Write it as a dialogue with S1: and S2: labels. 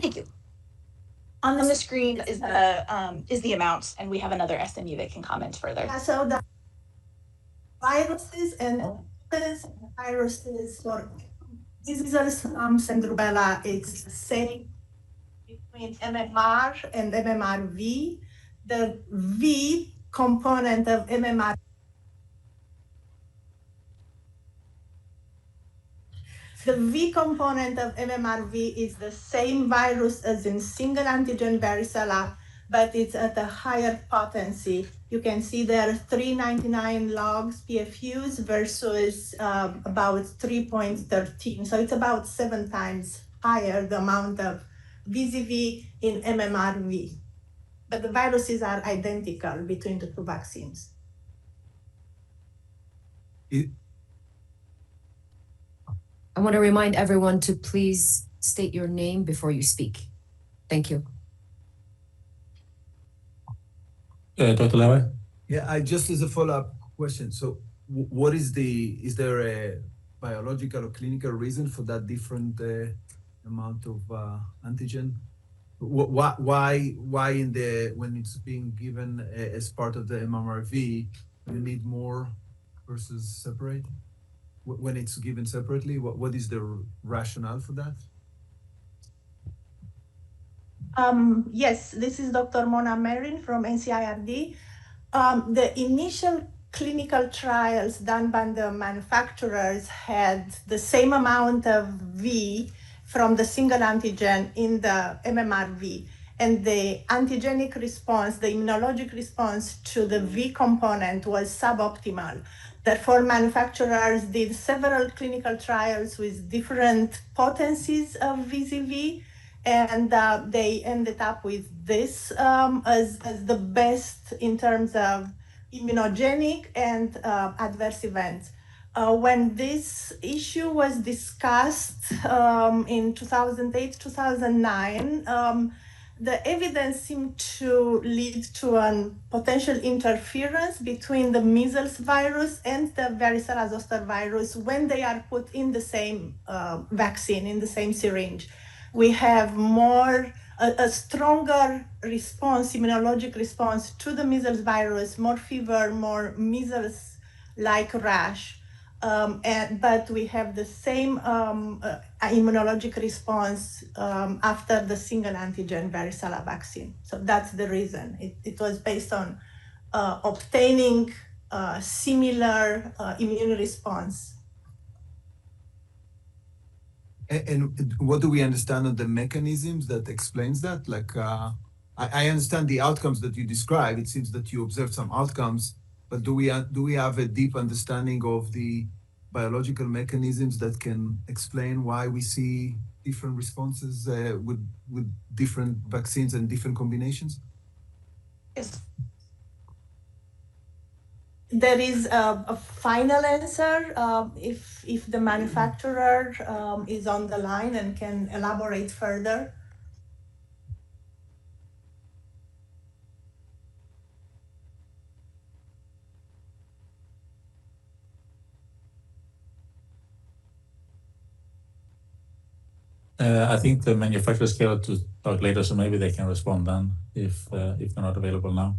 S1: Thank you. On the screen is the amount, and we have another SMU that can comment further.
S2: Yeah, so the viruses and viruses for measles, mumps, and rubella, it's the same between MMR and MMRV. The V component of MMR. The V component of MMRV is the same virus as in single antigen varicella, but it's at a higher potency. You can see there are 399 logs PFUs versus about 3.13. So it's about 7 times higher the amount of VZV in MMRV. But the viruses are identical between the two vaccines.
S3: I want to remind everyone to please state your name before you speak. Thank you.
S4: Dr. Lauer?
S5: Yeah, just as a follow-up question. So what is is there a biological or clinical reason for that different amount of antigen? Why when it's being given as part of the MMRV, you need more versus separate? When it's given separately, what is the rationale for that?
S2: Yes, this is Dr. Mona Marin from NCIRD. The initial clinical trials done by the manufacturers had the same amount of V from the single antigen in the MMRV. And the antigenic response, the immunologic response to the V component was suboptimal. Therefore, manufacturers did several clinical trials with different potencies of VZV, and they ended up with this as the best in terms of immunogenic and adverse events. When this issue was discussed in 2008, 2009, the evidence seemed to lead to a potential interference between the measles virus and the varicella zoster virus when they are put in the same vaccine, in the same syringe. We have a stronger response, immunologic response to the measles virus, more fever, more measles-like rash. But we have the same immunologic response after the single antigen varicella vaccine. So that's the reason. It was based on obtaining similar immune response.
S5: And what do we understand of the mechanisms that explains that? Like, I understand the outcomes that you describe. It seems that you observed some outcomes, but do we have a deep understanding of the biological mechanisms that can explain why we see different responses with different vaccines and different combinations?
S2: Yes. There is a final answer if the manufacturer is on the line and can elaborate further.
S4: I think the manufacturer is scheduled to talk later, so maybe they can respond then if they're not available now.